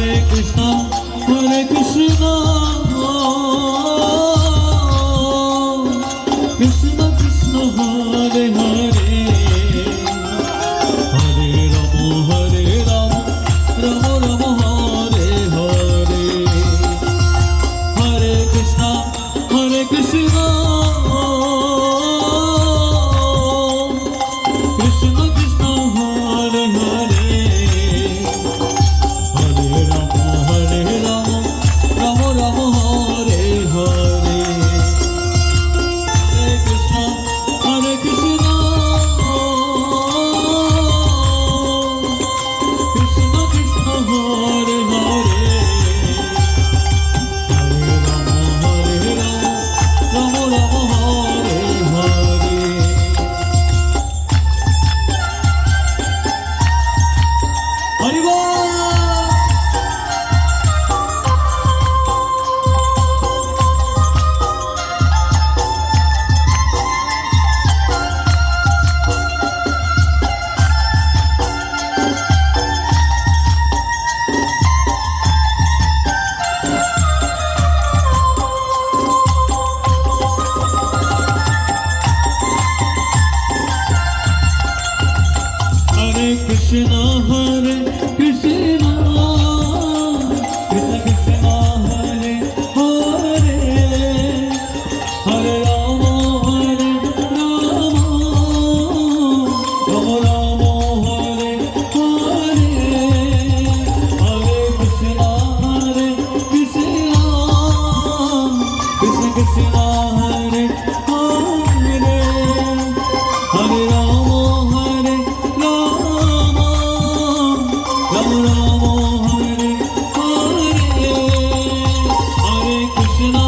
Hare Krishna, Krishna Krishna Hare Hare, Hare Rama Hare Rama, Rama Rama Hare Hare, Hare Krishna, Krishna Krishna Krishna Hare Hare, Hare Rama Hare Rama, Rama Rama Hare Hare, Hare Krishna, Krishna Krishna Hare Hare, Hare Rama Hare Rama, Rama Rama Hare Hare. Hari Bol! Hare Krishna, Krishna Krishna Hare Hare, Hare Rama Hare Rama, Rama Rama Hare Hare, Hare Krishna, Krishna Krishna Hare Hare, Hare Rama Hare Rama, Rama Rama Hare Hare, Hare Krishna,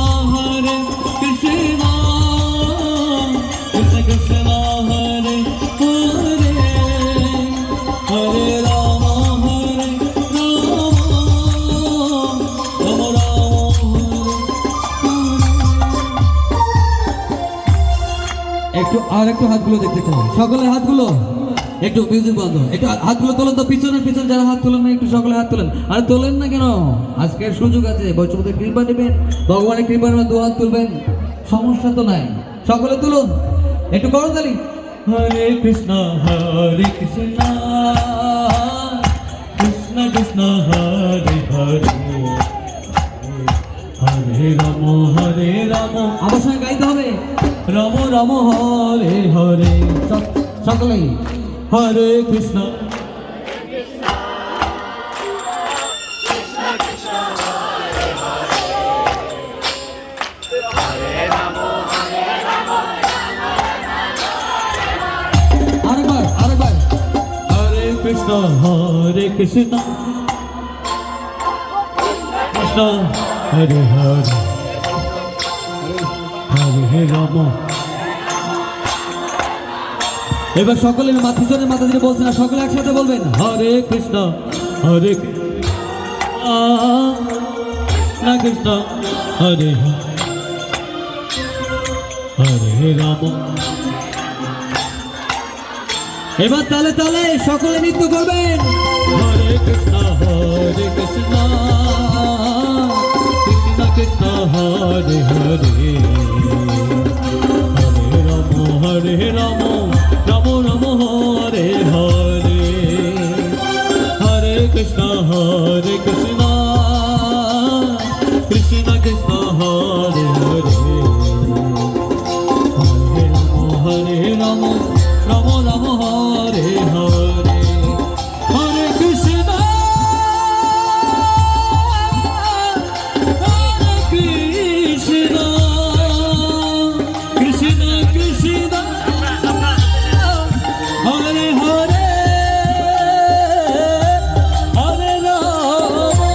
Krishna Krishna Hare Hare, Hare Rama Hare Rama, Rama Rama একটু আর একটু হাতগুলো দেখতে চাই, সকলের হাতগুলো একটু music বন্ধ, একটু হাতগুলো তোলেন তো, পিছনে যারা হাত তোলেন না একটু সকলে হাত তোলেন। আর তোলেন না কেন? আজকের সুযোগ আছে, বৈষ্ণবদের কৃপা নেবেন, ভগবানের কৃপা নেবেন, দু হাত তুলবেন, সমস্যা তো নাই, সকলে তুলুন, একটু করতালি। Hare Krishna, Krishna Krishna Hare Hare, Hare Rama Hare Rama, আমার সঙ্গে গাইতে হবে, Rama Rama Hare Hare, সকলেই। Hare Krishna, আরেকবার Hare Krishna, Krishna Krishna Hare Hare, Hare Rama। এবার সকলে পিছনের মাথা দিয়ে বলছেন না, সকলে একসাথে বলবেন, Hare Krishna, Krishna Krishna Hare Hare, Hare Rama। এবার তালে তালে সকলে নৃত্য করবেন। Hare Krishna, Krishna Krishna Hare Hare, Hare Rama Hare Rama, Rama Rama Hare Hare, Hare Krishna, Krishna Krishna Krishna Hare Hare, Hare Rama Hare Rama, Rama Rama Hare Hare, Hare Krishna, Krishna Krishna Hare Hare, Hare Rama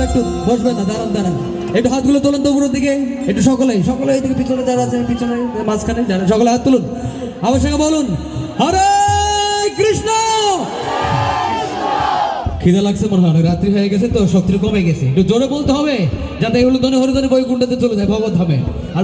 একটু বসবেন না, দাঁড়ান দাঁড়ান, একটু হাতগুলো তোলেন তো উপরের দিকে, একটু সকলেই সকলে এইদিকে পিছনে যারা আছেন পিছনে মাঝখানে যারা সকলে হাত তুলুন, আমার সঙ্গে বলুন হরে কৃষ্ণ। খিদা লাগছে মনে হয়, অনেক রাত্রি হয়ে গেছে তো, শক্তি কমে গেছে, একটু জোরে বলতে হবে যাতে এগুলো ধনে হরিধনে বৈকুণ্ঠতে চলে যায় ভগবত ধামে। আর